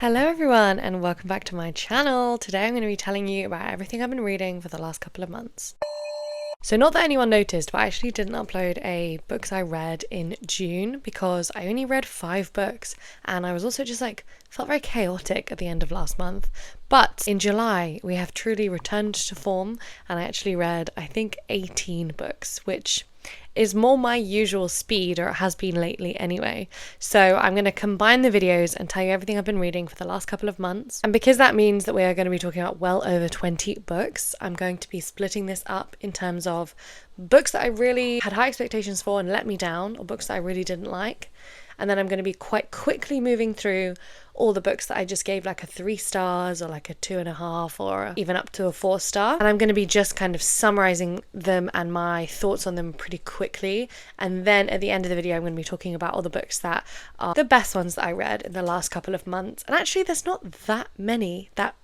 Hello everyone and welcome back to my channel. Today I'm going to be telling you about everything I've been reading for the last couple of months. So not that anyone noticed, but I actually didn't upload a books I read in June because I only read 5 books and I was also just felt very chaotic at the end of last month. But in July we have truly returned to form and I actually read I think 18 books, which is more my usual speed, or it has been lately anyway. So I'm going to combine the videos and tell you everything I've been reading for the last couple of months. And because that means that we are going to be talking about well over 20 books, I'm going to be splitting this up in terms of books that I really had high expectations for and let me down, or books that I really didn't like. And then I'm going to be quite quickly moving through all the books that I just gave like a 3 stars or like a 2.5 or even up to a 4 star. And I'm going to be just kind of summarizing them and my thoughts on them pretty quickly. And then at the end of the video, I'm going to be talking about all the books that are the best ones that I read in the last couple of months. And actually, there's not that many that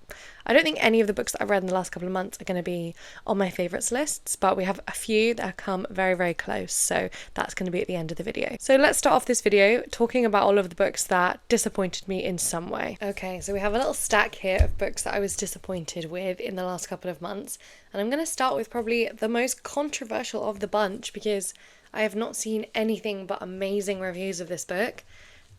I don't think any of the books that I've read in the last couple of months are going to be on my favourites lists, but we have a few that have come very, very close, so that's going to be at the end of the video. So let's start off this video talking about all of the books that disappointed me in some way. Okay, so we have a little stack here of books that I was disappointed with in the last couple of months, and I'm going to start with probably the most controversial of the bunch because I have not seen anything but amazing reviews of this book.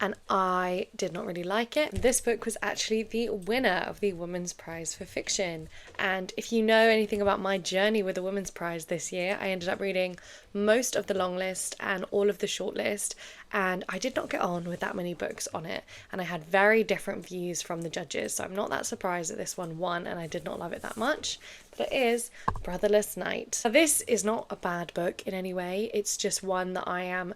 And I did not really like it. This book was actually the winner of the Women's Prize for Fiction. And if you know anything about my journey with the Women's Prize this year, I ended up reading most of the long list and all of the short list. And I did not get on with that many books on it. And I had very different views from the judges. So I'm not that surprised that this one won and I did not love it that much. But it is Brotherless Night. Now, this is not a bad book in any way. It's just one that I am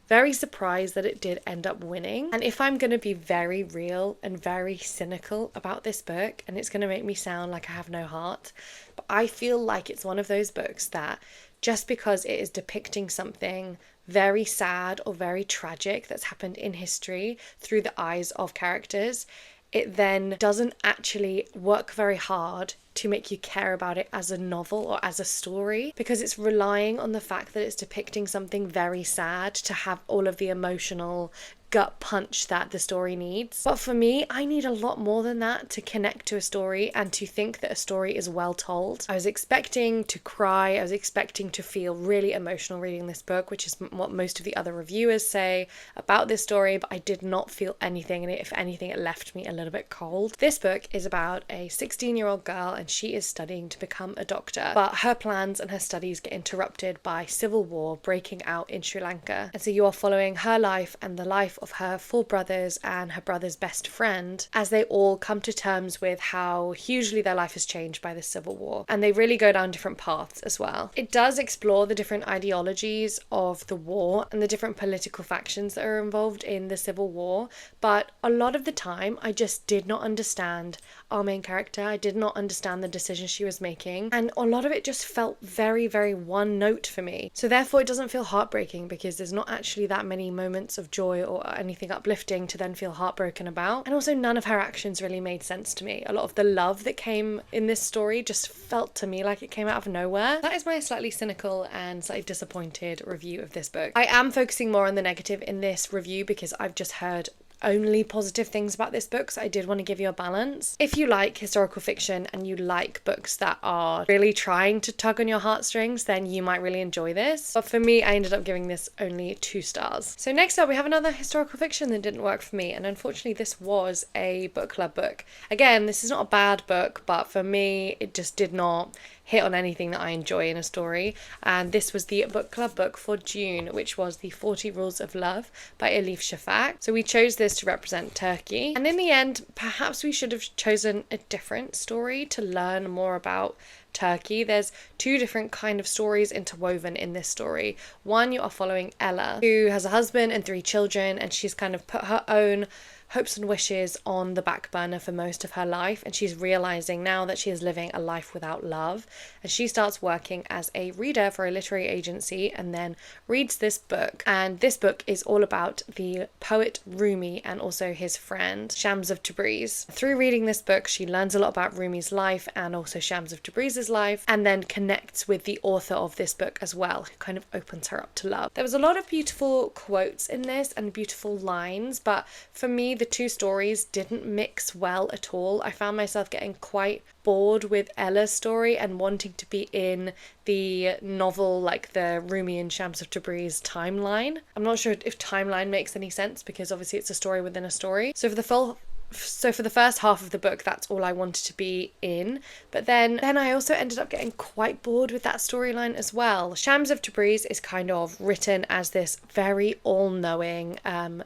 very surprised that it did end up winning. And if I'm going to be very real and very cynical about this book, and it's going to make me sound like I have no heart, but I feel like it's one of those books that just because it is depicting something very sad or very tragic that's happened in history through the eyes of characters, it then doesn't actually work very hard to make you care about it as a novel or as a story, because it's relying on the fact that it's depicting something very sad to have all of the emotional gut punch that the story needs. But for me, I need a lot more than that to connect to a story and to think that a story is well told. I was expecting to cry, I was expecting to feel really emotional reading this book, which is what most of the other reviewers say about this story, but I did not feel anything, and if anything, it left me a little bit cold. This book is about a 16-year-old girl and she is studying to become a doctor, but her plans and her studies get interrupted by civil war breaking out in Sri Lanka. And so you are following her life and the life of her 4 brothers and her brother's best friend as they all come to terms with how hugely their life has changed by the civil war, and they really go down different paths as well. It does explore the different ideologies of the war and the different political factions that are involved in the civil war, but a lot of the time I just did not understand our main character. I did not understand the decisions she was making, and a lot of it just felt very, very one note for me. So therefore it doesn't feel heartbreaking because there's not actually that many moments of joy or anything uplifting to then feel heartbroken about. And also none of her actions really made sense to me. A lot of the love that came in this story just felt to me like it came out of nowhere. That is my slightly cynical and slightly disappointed review of this book. I am focusing more on the negative in this review because I've just heard only positive things about this book, so I did want to give you a balance. If you like historical fiction and you like books that are really trying to tug on your heartstrings, then you might really enjoy this. But for me, I ended up giving this only 2 stars. So next up, we have another historical fiction that didn't work for me, and unfortunately this was a book club book. Again, this is not a bad book, but for me, it just did not hit on anything that I enjoy in a story, and this was the book club book for June, which was the 40 Rules of Love by Elif Shafak. So we chose this to represent Turkey, and in the end perhaps we should have chosen a different story to learn more about Turkey. There's 2 different kind of stories interwoven in this story. One, you are following Ella, who has a husband and 3 children, and she's kind of put her own hopes and wishes on the back burner for most of her life, and she's realizing now that she is living a life without love, and she starts working as a reader for a literary agency and then reads this book. And this book is all about the poet Rumi and also his friend Shams of Tabriz. Through reading this book, she learns a lot about Rumi's life and also Shams of Tabriz's life, and then connects with the author of this book as well, who kind of opens her up to love. There was a lot of beautiful quotes in this and beautiful lines, but for me the two stories didn't mix well at all. I found myself getting quite bored with Ella's story and wanting to be in the novel, like the Rumi and Shams of Tabriz timeline. I'm not sure if timeline makes any sense because obviously it's a story within a story. So for the first half of the book, that's all I wanted to be in. But then I also ended up getting quite bored with that storyline as well. Shams of Tabriz is kind of written as this very all-knowing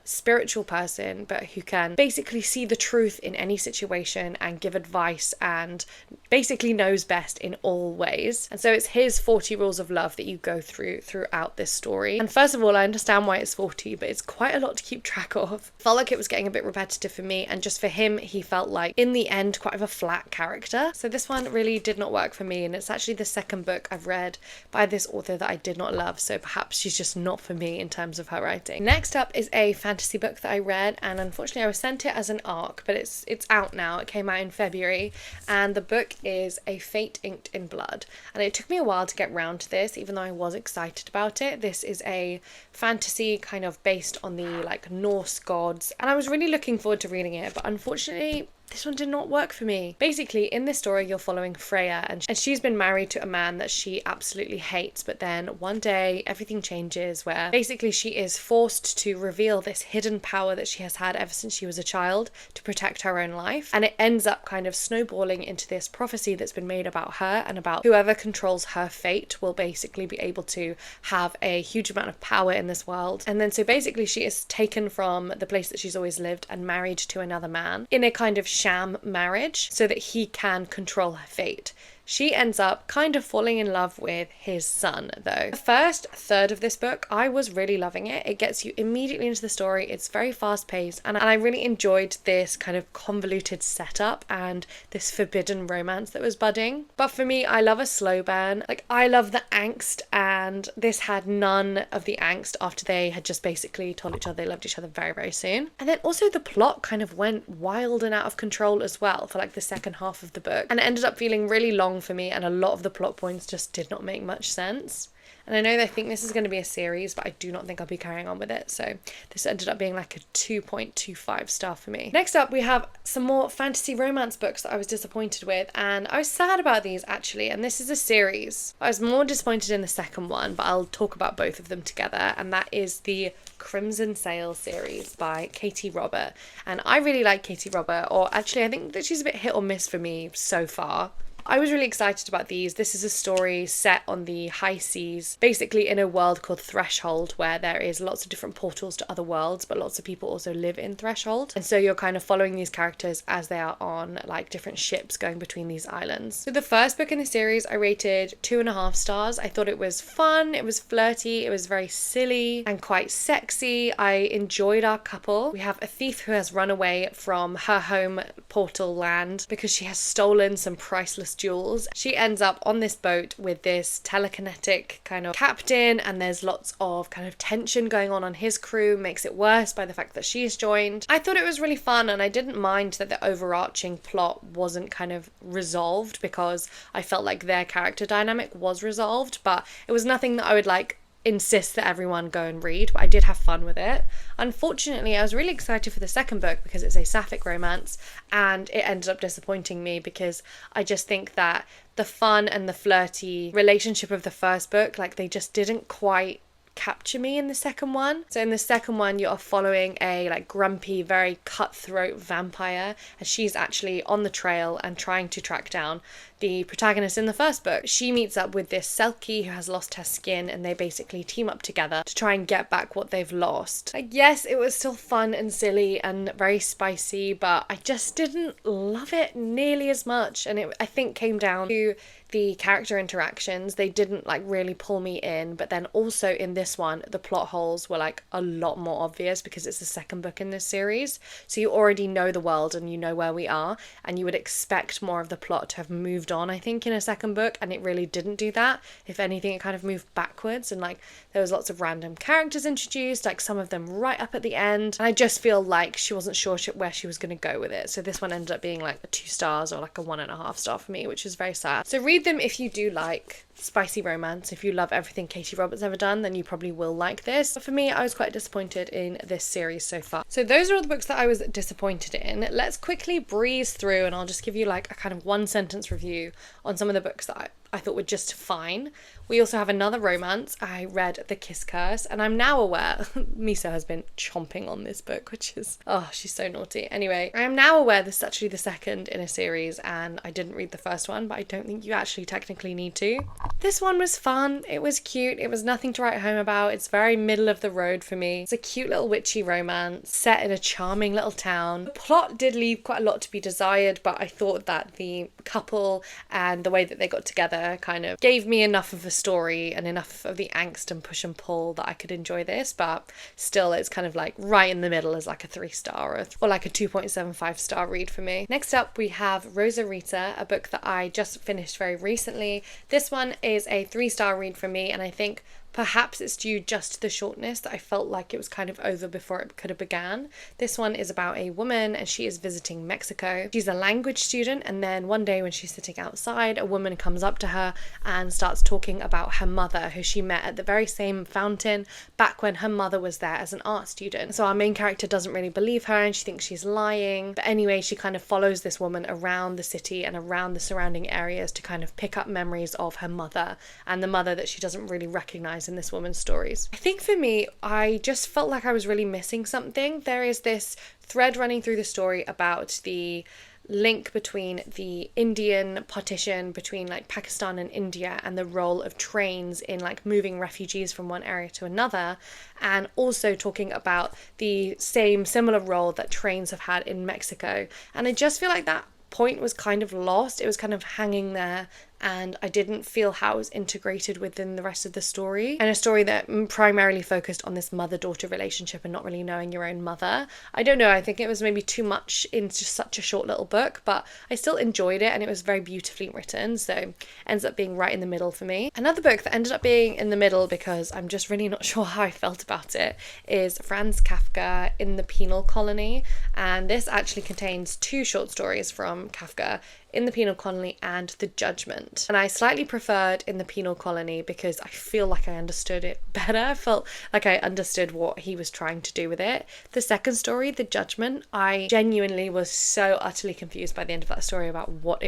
spiritual person, but who can basically see the truth in any situation and give advice and basically knows best in all ways. And so it's his 40 rules of love that you go throughout this story. And first of all, I understand why it's 40, but it's quite a lot to keep track of. Felt like it was getting a bit repetitive for me, and just for him, he felt like, in the end, quite of a flat character. So this one really did not work for me, and it's actually the second book I've read by this author that I did not love, so perhaps she's just not for me in terms of her writing. Next up is a fantasy book that I read, and unfortunately I was sent it as an ARC, but it's out now. It came out in February, and the book is A Fate Inked in Blood. And it took me a while to get round to this, even though I was excited about it. This is a fantasy kind of based on the like Norse gods, and I was really looking forward to reading it, but unfortunately this one did not work for me. Basically, in this story, you're following Freya, and she's been married to a man that she absolutely hates, but then one day everything changes where basically she is forced to reveal this hidden power that she has had ever since she was a child to protect her own life, and it ends up kind of snowballing into this prophecy that's been made about her and about whoever controls her fate will basically be able to have a huge amount of power in this world. And then so basically she is taken from the place that she's always lived and married to another man in a kind of sham marriage so that he can control her fate. She ends up kind of falling in love with his son, though. The first third of this book, I was really loving it. It gets you immediately into the story. It's very fast paced, and I really enjoyed this kind of convoluted setup and this forbidden romance that was budding. But for me, I love a slow burn. Like, I love the angst, and this had none of the angst after they had just basically told each other they loved each other very, very soon. And then also the plot kind of went wild and out of control as well for like the second half of the book, and it ended up feeling really long for me, and a lot of the plot points just did not make much sense. And I know they think this is going to be a series, but I do not think I'll be carrying on with it. So this ended up being like a 2.25 star for me. Next up, we have some more fantasy romance books that I was disappointed with. And I was sad about these actually. And this is a series. I was more disappointed in the second one, but I'll talk about both of them together. And that is the Crimson Sail series by Katie Robert. And I really like Katie Robert, or actually I think that she's a bit hit or miss for me so far. I was really excited about these. This is a story set on the high seas, basically in a world called Threshold, where there is lots of different portals to other worlds, but lots of people also live in Threshold. And so you're kind of following these characters as they are on like different ships going between these islands. So the first book in the series I rated 2.5 stars. I thought it was fun, it was flirty, it was very silly and quite sexy. I enjoyed our couple. We have a thief who has run away from her home portal land because she has stolen some priceless jewels. She ends up on this boat with this telekinetic kind of captain, and there's lots of kind of tension going on his crew, makes it worse by the fact that she's joined. I thought it was really fun, and I didn't mind that the overarching plot wasn't kind of resolved because I felt like their character dynamic was resolved, but it was nothing that I would like insist that everyone go and read, but I did have fun with it. Unfortunately, I was really excited for the second book because it's a sapphic romance, and it ended up disappointing me because I just think that the fun and the flirty relationship of the first book, like they just didn't quite capture me in the second one. So in the second one, you are following a like grumpy, very cutthroat vampire, and she's actually on the trail and trying to track down the protagonist in the first book. She meets up with this Selkie who has lost her skin, and they basically team up together to try and get back what they've lost. Like, yes, it was still fun and silly and very spicy, but I just didn't love it nearly as much, and it I think came down to the character interactions. They didn't like really pull me in, but then also in this one the plot holes were like a lot more obvious because it's the second book in this series, so you already know the world and you know where we are, and you would expect more of the plot to have moved on, I think, in a second book, and it really didn't do that. If anything, it kind of moved backwards, and like there was lots of random characters introduced, like some of them right up at the end, and I just feel like she wasn't sure where she was going to go with it. So this one ended up being like a 2 stars or like a 1.5 star for me, which is very sad. So read them if you do like spicy romance. If you love everything Katie Roberts ever done, then you probably probably will like this. But for me, I was quite disappointed in this series so far. So those are all the books that I was disappointed in. Let's quickly breeze through and I'll just give you like a kind of one sentence review on some of the books that I thought were just fine. We also have another romance. I read The Kiss Curse, and I'm now aware Misa has been chomping on this book, which is, oh, she's so naughty. Anyway, I am now aware this is actually the second in a series, and I didn't read the first one, but I don't think you actually technically need to. This one was fun. It was cute. It was nothing to write home about. It's very middle of the road for me. It's a cute little witchy romance set in a charming little town. The plot did leave quite a lot to be desired, but I thought that the couple and the way that they got together kind of gave me enough of a story and enough of the angst and push and pull that I could enjoy this, but still it's kind of like right in the middle as like a 3-star or like a 2.75 star read for me. Next up we have Rosa Rita, a book that I just finished very recently. This one is a 3-star read for me, and I think perhaps it's due just to the shortness that I felt like it was kind of over before it could have began. This one is about a woman and she is visiting Mexico. She's a language student, and then one day when she's sitting outside, a woman comes up to her and starts talking about her mother, who she met at the very same fountain back when her mother was there as an art student. So our main character doesn't really believe her and she thinks she's lying. But anyway, she kind of follows this woman around the city and around the surrounding areas to kind of pick up memories of her mother and the mother that she doesn't really recognize in this woman's stories. I think for me, I just felt like I was really missing something. There is this thread running through the story about the link between the Indian partition between like Pakistan and India and the role of trains in like moving refugees from one area to another, and also talking about the similar role that trains have had in Mexico. And I just feel like that point was kind of lost. It was kind of hanging there, and I didn't feel how it was integrated within the rest of the story, and a story that primarily focused on this mother-daughter relationship and not really knowing your own mother. I don't know, I think it was maybe too much in just such a short little book, but I still enjoyed it and it was very beautifully written, so it ends up being right in the middle for me. Another book that ended up being in the middle because I'm just really not sure how I felt about it is Franz Kafka in the Penal Colony, and this actually contains 2 short stories from Kafka, In the Penal Colony and The Judgment. And I slightly preferred In the Penal Colony because I feel like I understood it better. I felt like I understood what he was trying to do with it. The second story, The Judgment, I genuinely was so utterly confused by the end of that story about what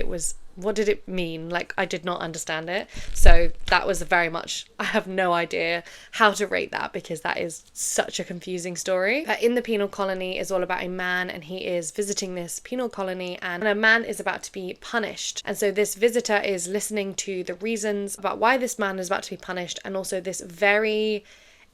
did it mean? Like, I did not understand it. So that was very much, I have no idea how to rate that because that is such a confusing story. In the Penal Colony is all about a man, and he is visiting this penal colony, and a man is about to be punished. And so this visitor is listening to the reasons about why this man is about to be punished, and also this very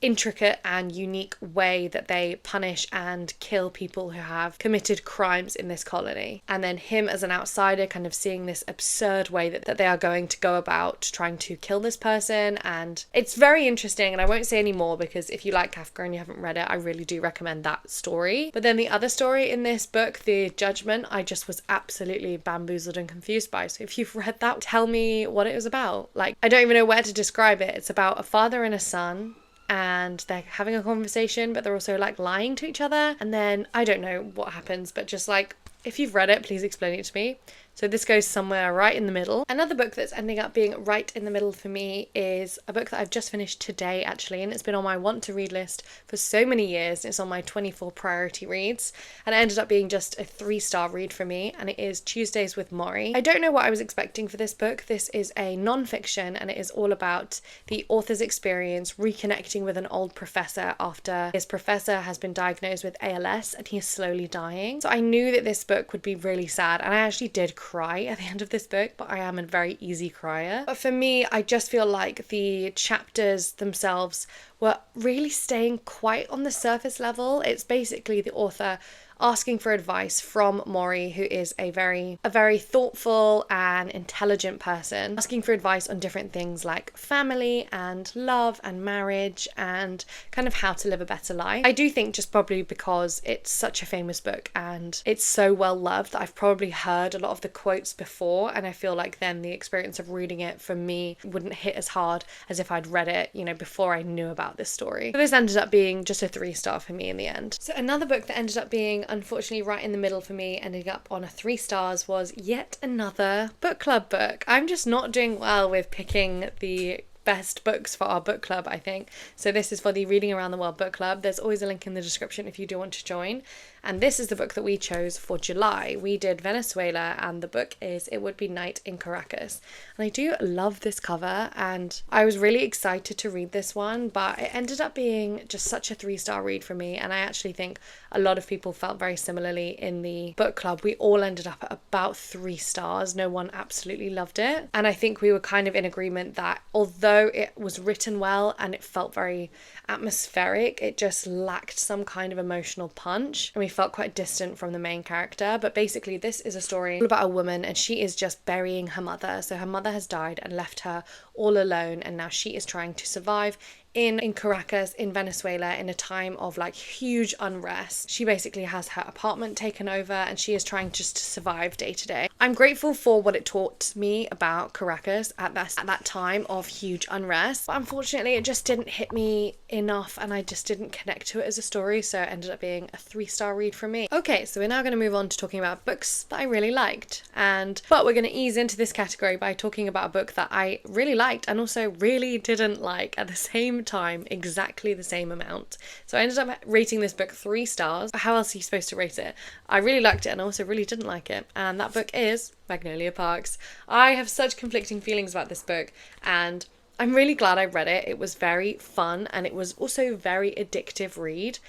intricate and unique way that they punish and kill people who have committed crimes in this colony. And then him as an outsider kind of seeing this absurd way that they are going to go about trying to kill this person. And it's very interesting, and I won't say any more because if you like Kafka and you haven't read it, I really do recommend that story. But then the other story in this book, The Judgment, I just was absolutely bamboozled and confused by. So if you've read that, tell me what it was about. Like, I don't even know where to describe it. It's about a father and a son, and they're having a conversation, but they're also like lying to each other, and then I don't know what happens, but just like, if you've read it, please explain it to me. So this goes somewhere right in the middle. Another book that's ending up being right in the middle for me is a book that I've just finished today, actually, and it's been on my want to read list for so many years. It's on my 24 priority reads, and it ended up being just a 3-star read for me, and it is Tuesdays with Maury. I don't know what I was expecting for this book. This is a non-fiction, and it is all about the author's experience reconnecting with an old professor after his professor has been diagnosed with ALS and he is slowly dying. So I knew that this book would be really sad, and I actually did cry at the end of this book, but I am a very easy crier. But for me, I just feel like the chapters themselves were really staying quite on the surface level. It's basically the author asking for advice from Maury, who is a very thoughtful and intelligent person, asking for advice on different things like family and love and marriage and kind of how to live a better life. I do think just probably because it's such a famous book and it's so well loved that I've probably heard a lot of the quotes before, and I feel like then the experience of reading it for me wouldn't hit as hard as if I'd read it, before I knew about this story. So this ended up being just a 3-star for me in the end. So another book that ended up being unfortunately right in the middle for me, ending up on a 3 stars, was yet another book club book. I'm just not doing well with picking the best books for our book club, I think. So this is for the Reading Around the World book club. There's always a link in the description if you do want to join. And this is the book that we chose for July. We did Venezuela, and the book is It Would Be Night in Caracas. And I do love this cover, and I was really excited to read this one, but it ended up being just such a 3-star read for me. And I actually think a lot of people felt very similarly in the book club. We all ended up at about 3 stars. No one absolutely loved it. And I think we were kind of in agreement that although it was written well and it felt very atmospheric, it just lacked some kind of emotional punch, and we felt quite distant from the main character. But basically this is a story about a woman, and she is just burying her mother. So her mother has died and left her all alone, and now she is trying to survive in Caracas, in Venezuela, in a time of like huge unrest. She basically has her apartment taken over, and she is trying just to survive day to day. I'm grateful for what it taught me about Caracas at that time of huge unrest. But unfortunately, it just didn't hit me enough, and I just didn't connect to it as a story, so it ended up being a 3-star read for me. Okay, so we're now going to move on to talking about books that I really liked, but we're going to ease into this category by talking about a book that I really liked and also really didn't like at the same time, exactly the same amount. So I ended up rating this book 3 stars. How else are you supposed to rate it? I really liked it and also really didn't like it, and that book is Magnolia Parks. I have such conflicting feelings about this book, and I'm really glad I read it. It was very fun, and it was also a very addictive read.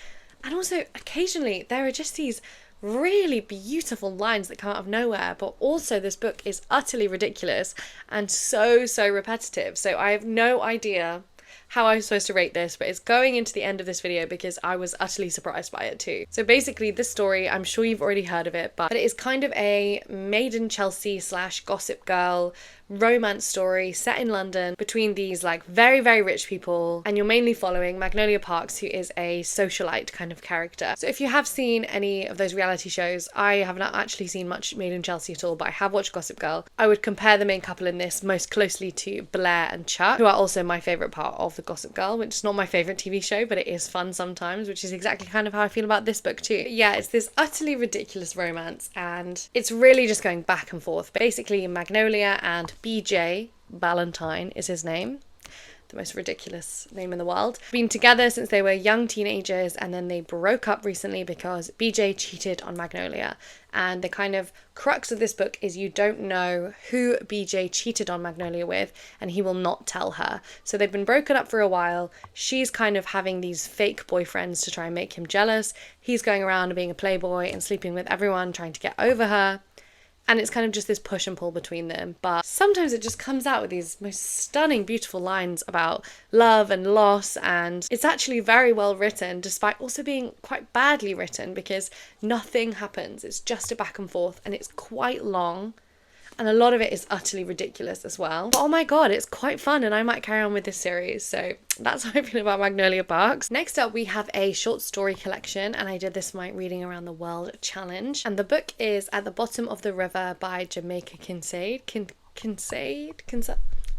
And also occasionally there are just these really beautiful lines that come out of nowhere, but also this book is utterly ridiculous and so repetitive. So I have no idea how I'm supposed to rate this, but it's going into the end of this video because I was utterly surprised by it too. So basically this story, I'm sure you've already heard of it, but it is kind of a Made in Chelsea / Gossip Girl romance story set in London between these like very rich people, and you're mainly following Magnolia Parks, who is a socialite kind of character. So if you have seen any of those reality shows, I have not actually seen much Made in Chelsea at all, but I have watched Gossip Girl. I would compare the main couple in this most closely to Blair and Chuck, who are also my favourite part of the Gossip Girl, which is not my favourite TV show, but it is fun sometimes, which is exactly kind of how I feel about this book too. But yeah, it's this utterly ridiculous romance, and it's really just going back and forth. Basically Magnolia and BJ, Valentine is his name, the most ridiculous name in the world, been together since they were young teenagers, and then they broke up recently because BJ cheated on Magnolia. And the kind of crux of this book is you don't know who BJ cheated on Magnolia with, and he will not tell her. So they've been broken up for a while. She's kind of having these fake boyfriends to try and make him jealous. He's going around and being a playboy and sleeping with everyone, trying to get over her. And it's kind of just this push and pull between them. But sometimes it just comes out with these most stunning, beautiful lines about love and loss. And it's actually very well written, despite also being quite badly written, because nothing happens. It's just a back and forth, and it's quite long. And a lot of it is utterly ridiculous as well. But oh my god, it's quite fun, and I might carry on with this series. So that's how I feel about Magnolia Parks. Next up, we have a short story collection, and I did this for my Reading Around the World challenge. And the book is At the Bottom of the River by Jamaica Kincaid. Kincaid?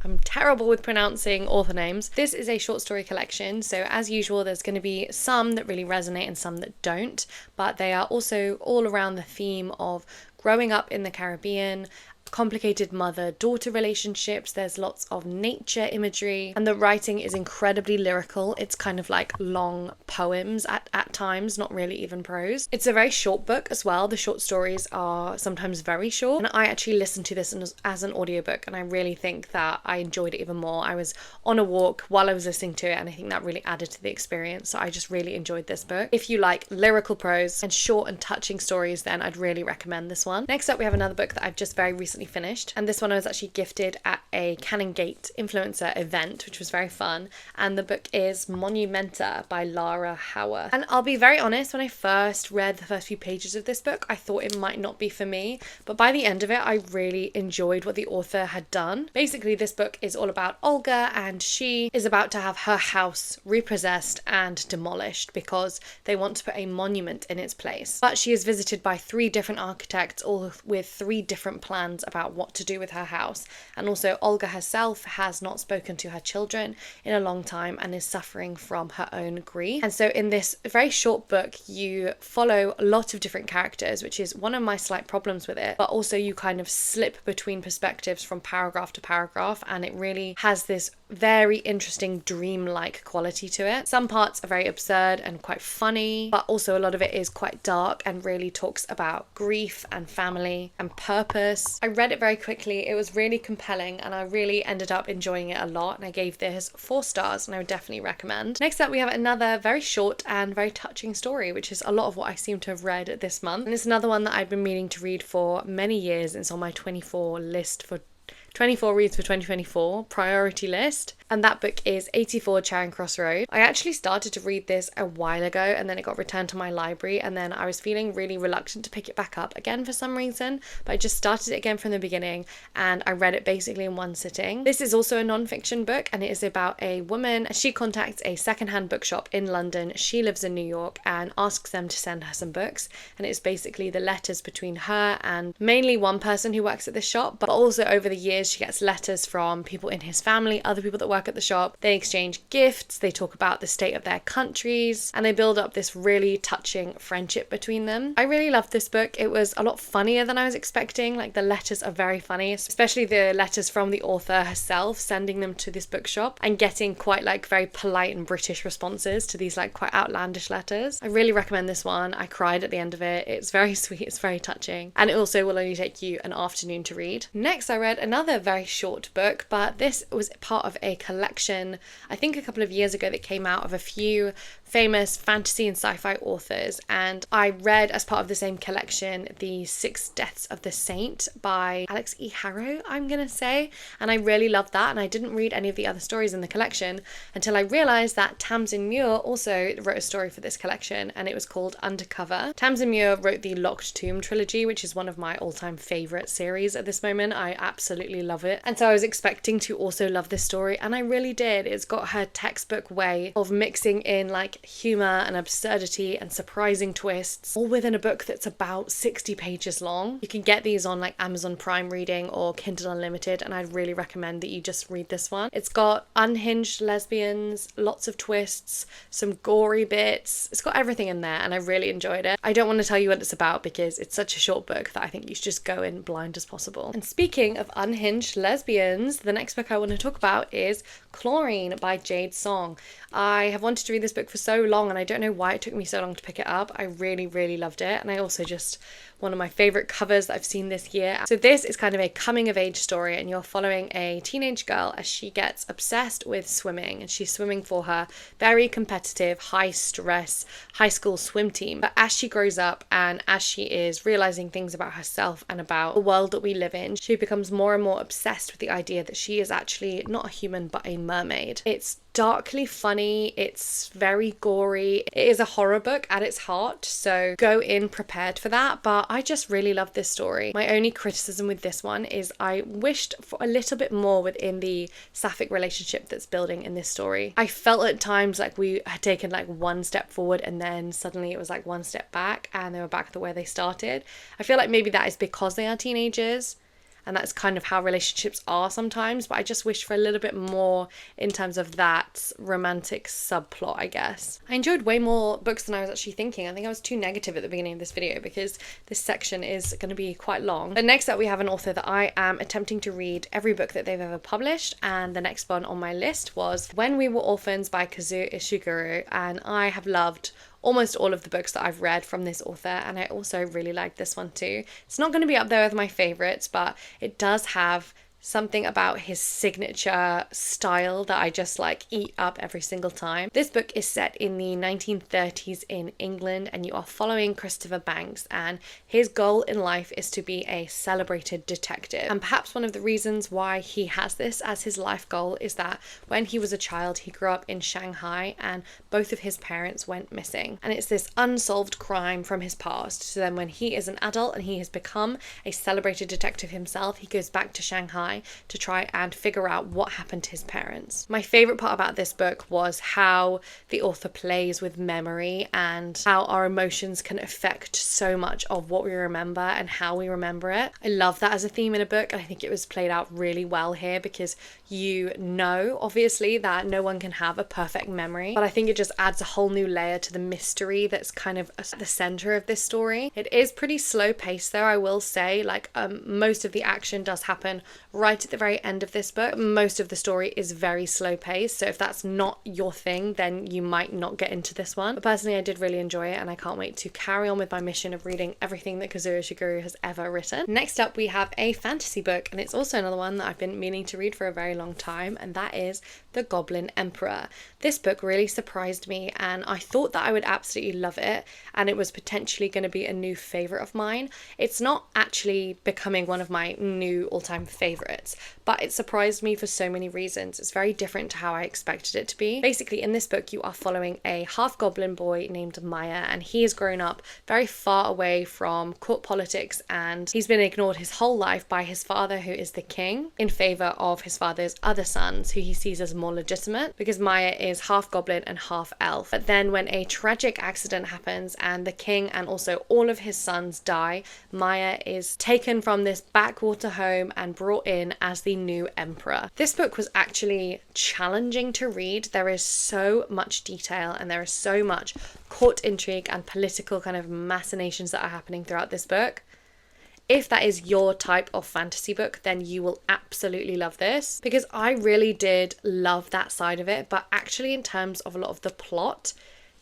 I'm terrible with pronouncing author names. This is a short story collection, so as usual there's going to be some that really resonate and some that don't, but they are also all around the theme of growing up in the Caribbean, complicated mother-daughter relationships. There's lots of nature imagery, and the writing is incredibly lyrical. It's kind of like long poems at times, not really even prose. It's a very short book as well. The short stories are sometimes very short, and I actually listened to this as an audiobook, and I really think that I enjoyed it even more. I was on a walk while I was listening to it, and I think that really added to the experience, so I just really enjoyed this book. If you like lyrical prose and short and touching stories, then I'd really recommend this one. Next up, we have another book that I've just very recently finished, and this one I was actually gifted at a Canongate influencer event, which was very fun, and the book is Monumenta by Lara Hauer. And I'll be very honest, when I first read the first few pages of this book, I thought it might not be for me, but by the end of it I really enjoyed what the author had done. Basically this book is all about Olga, and she is about to have her house repossessed and demolished because they want to put a monument in its place. But she is visited by 3 different architects, all with 3 different plans about what to do with her house. And also Olga herself has not spoken to her children in a long time and is suffering from her own grief. And so in this very short book you follow a lot of different characters, which is one of my slight problems with it, but also you kind of slip between perspectives from paragraph to paragraph, and it really has this very interesting dream-like quality to it. Some parts are very absurd and quite funny, but also a lot of it is quite dark and really talks about grief and family and purpose. I read it very quickly. It was really compelling and I really ended up enjoying it a lot, and I gave this 4 stars and I would definitely recommend. Next up we have another very short and very touching story, which is a lot of what I seem to have read this month, and it's another one that I've been meaning to read for many years. It's on my 24 list for 24 reads for 2024 priority list, and that book is 84 Charing Cross Road. I actually started to read this a while ago and then it got returned to my library, and then I was feeling really reluctant to pick it back up again for some reason, but I just started it again from the beginning and I read it basically in one sitting. This is also a non-fiction book, and it is about a woman. She contacts a secondhand bookshop in London. She lives in New York and asks them to send her some books, and it's basically the letters between her and mainly one person who works at this shop, but also over the years she gets letters from people in his family, other people that work at the shop. They exchange gifts, they talk about the state of their countries, and they build up this really touching friendship between them. I really loved this book. It was a lot funnier than I was expecting. Like, the letters are very funny, especially the letters from the author herself sending them to this bookshop and getting quite like very polite and British responses to these like quite outlandish letters. I really recommend this one. I cried at the end of it. It's very sweet, it's very touching, and it also will only take you an afternoon to read. Next, I read another very short book, but this was part of a collection, I think a couple of years ago, that came out of a few famous fantasy and sci-fi authors, and I read as part of the same collection The Six Deaths of the Saint by Alex E. Harrow, I'm gonna say, and I really loved that, and I didn't read any of the other stories in the collection until I realised that Tamsin Muir also wrote a story for this collection, and it was called Undercover. Tamsin Muir wrote the Locked Tomb trilogy, which is one of my all-time favourite series at this moment. I absolutely love it, and so I was expecting to also love this story, and I really did. It's got her textbook way of mixing in like humour and absurdity and surprising twists, all within a book that's about 60 pages long. You can get these on like Amazon Prime Reading or Kindle Unlimited, and I'd really recommend that you just read this one. It's got unhinged lesbians, lots of twists, some gory bits. It's got everything in there, and I really enjoyed it. I don't want to tell you what it's about because it's such a short book that I think you should just go in blind as possible. And speaking of unhinged lesbians, the next book I want to talk about is Chlorine by Jade Song. I have wanted to read this book for so long, and I don't know why it took me so long to pick it up. I really, really loved it, and I also just, one of my favourite covers that I've seen this year. So this is kind of a coming of age story, and you're following a teenage girl as she gets obsessed with swimming, and she's swimming for her very competitive, high stress high school swim team. But as she grows up and as she is realising things about herself and about the world that we live in, she becomes more and more obsessed with the idea that she is actually not a human but a mermaid. It's darkly funny, it's very gory, it is a horror book at its heart, so go in prepared for that, but I just really love this story. My only criticism with this one is I wished for a little bit more within the sapphic relationship that's building in this story. I felt at times like we had taken like one step forward and then suddenly it was like one step back and they were back to where they started. I feel like maybe that is because they are teenagers, and that's kind of how relationships are sometimes, but I just wish for a little bit more in terms of that romantic subplot, I guess. I enjoyed way more books than I was actually thinking. I think I was too negative at the beginning of this video because this section is going to be quite long. But next up we have an author that I am attempting to read every book that they've ever published, and the next one on my list was When We Were Orphans by Kazuo Ishiguro, and I have loved almost all of the books that I've read from this author, and I also really like this one too. It's not going to be up there with my favourites, but it does have something about his signature style that I just like eat up every single time. This book is set in the 1930s in England, and you are following Christopher Banks, and his goal in life is to be a celebrated detective. And perhaps one of the reasons why he has this as his life goal is that when he was a child he grew up in Shanghai and both of his parents went missing, and it's this unsolved crime from his past. So then when he is an adult and he has become a celebrated detective himself, he goes back to Shanghai to try and figure out what happened to his parents. My favourite part about this book was how the author plays with memory and how our emotions can affect so much of what we remember and how we remember it. I love that as a theme in a book, and I think it was played out really well here because you know, obviously, that no one can have a perfect memory, but I think it just adds a whole new layer to the mystery that's kind of at the centre of this story. It is pretty slow paced though, I will say. Like most of the action does happen right at the very end of this book. Most of the story is very slow paced, so if that's not your thing, then you might not get into this one. But personally, I did really enjoy it, and I can't wait to carry on with my mission of reading everything that Kazuo Ishiguro has ever written. Next up, we have a fantasy book, and it's also another one that I've been meaning to read for a very long time, and that is The Goblin Emperor. This book really surprised me, and I thought that I would absolutely love it, and it was potentially going to be a new favourite of mine. It's not actually becoming one of my new all-time favourites, but it surprised me for so many reasons. It's very different to how I expected it to be. Basically, in this book, you are following a half-goblin boy named Maya, and he has grown up very far away from court politics, and he's been ignored his whole life by his father, who is the king, in favour of his father's other sons, who he sees as more legitimate, because Maya is half goblin and half elf. But then when a tragic accident happens and the king and also all of his sons die, Maya is taken from this backwater home and brought in as the new emperor. This book was actually challenging to read. There is so much detail, and there is so much court intrigue and political kind of machinations that are happening throughout this book. If that is your type of fantasy book, then you will absolutely love this, because I really did love that side of it. But actually, in terms of a lot of the plot,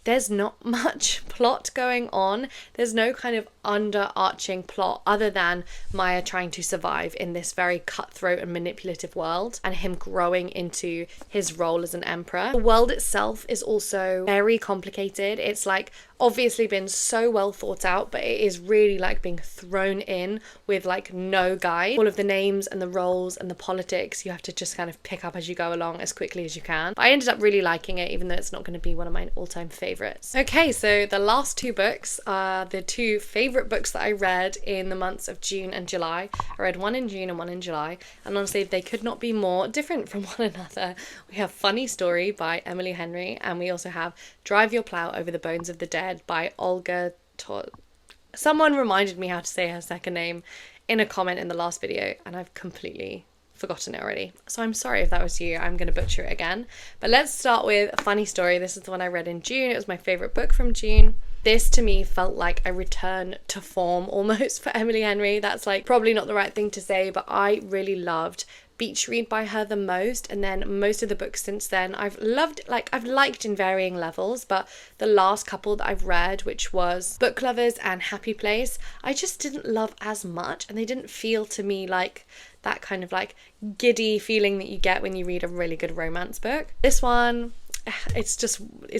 there's not much plot going on. There's no kind of underarching plot other than Maya trying to survive in this very cutthroat and manipulative world, and him growing into his role as an emperor. The world itself is also very complicated. It's like obviously been so well thought out, but it is really like being thrown in with like no guide. All of the names and the roles and the politics you have to just kind of pick up as you go along as quickly as you can. But I ended up really liking it, even though it's not going to be one of my all-time favorites. Okay, so the last two books are the two favorite books that I read in the months of June and July. I read one in June and one in July, and honestly they could not be more different from one another. We have Funny Story by Emily Henry, and we also have Drive Your Plow Over the Bones of the Dead by Olga Someone reminded me how to say her second name in a comment in the last video, and I've completely forgotten it already. So I'm sorry if that was you. I'm going to butcher it again. But let's start with A Funny Story. This is the one I read in June. It was my favourite book from June. This to me felt like a return to form almost for Emily Henry. That's like probably not the right thing to say, but I really loved Beach Read by her the most, and then most of the books since then I've liked in varying levels, but the last couple that I've read, which was Book Lovers and Happy Place, I just didn't love as much, and they didn't feel to me like that kind of like giddy feeling that you get when you read a really good romance book. This one, it's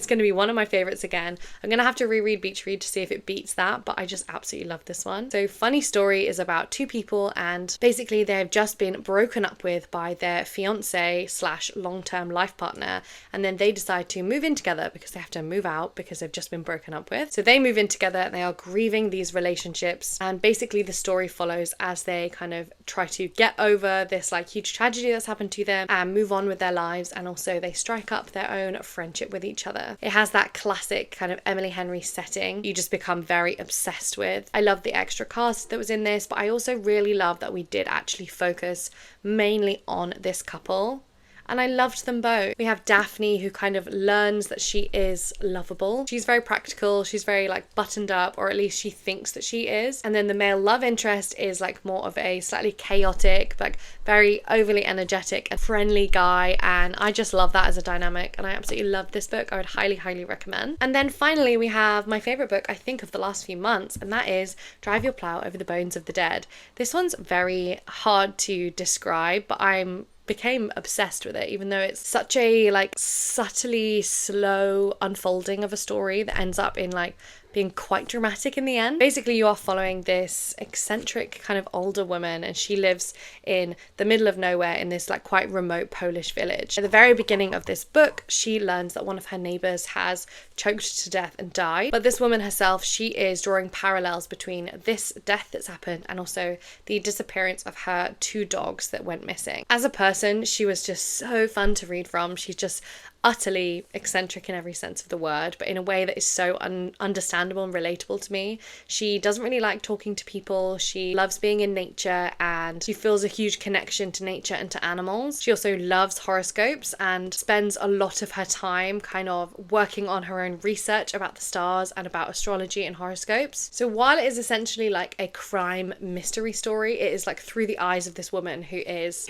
going to be one of my favorites again. I'm going to have to reread Beach Read to see if it beats that, but I just absolutely love this one. So Funny Story is about two people, and basically they've just been broken up with by their fiance / long-term life partner, and then they decide to move in together because they have to move out because they've just been broken up with. So they move in together and they are grieving these relationships, and basically the story follows as they kind of try to get over this like huge tragedy that's happened to them and move on with their lives, and also they strike up their own friendship with each other. It has that classic kind of Emily Henry setting you just become very obsessed with. I love the extra cast that was in this, but I also really love that we did actually focus mainly on this couple, and I loved them both. We have Daphne, who kind of learns that she is lovable. She's very practical, she's very like buttoned up, or at least she thinks that she is. And then the male love interest is like more of a slightly chaotic, like very overly energetic and friendly guy, and I just love that as a dynamic, and I absolutely love this book. I would highly recommend. And then finally we have my favorite book I think of the last few months, and that is Drive Your Plow Over the Bones of the Dead. This one's very hard to describe, but I'm became obsessed with it, even though it's such a like subtly slow unfolding of a story that ends up in like being quite dramatic in the end. Basically, you are following this eccentric kind of older woman, and she lives in the middle of nowhere in this like quite remote Polish village. At the very beginning of this book, she learns that one of her neighbours has choked to death and died. But this woman herself, she is drawing parallels between this death that's happened and also the disappearance of her two dogs that went missing. As a person, she was just so fun to read from. She's just utterly eccentric in every sense of the word, but in a way that is so understandable and relatable to me. She doesn't really like talking to people. She loves being in nature and she feels a huge connection to nature and to animals. She also loves horoscopes and spends a lot of her time kind of working on her own research about the stars and about astrology and horoscopes. So while it is essentially like a crime mystery story, it is like through the eyes of this woman who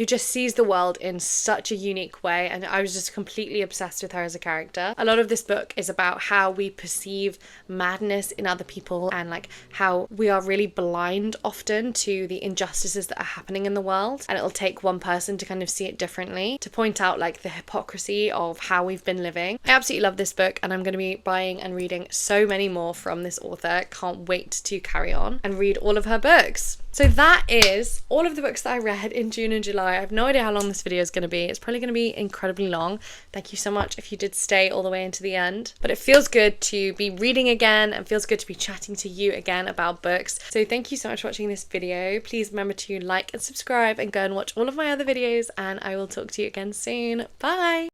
just sees the world in such a unique way, and I was just completely obsessed with her as a character. A lot of this book is about how we perceive madness in other people and like how we are really blind often to the injustices that are happening in the world, and it'll take one person to kind of see it differently, to point out like the hypocrisy of how we've been living. I absolutely love this book and I'm going to be buying and reading so many more from this author. Can't wait to carry on and read all of her books. So that is all of the books that I read in June and July. I have no idea how long this video is going to be. It's probably going to be incredibly long. Thank you so much if you did stay all the way into the end. But it feels good to be reading again and feels good to be chatting to you again about books. So thank you so much for watching this video. Please remember to like and subscribe and go and watch all of my other videos, and I will talk to you again soon. Bye!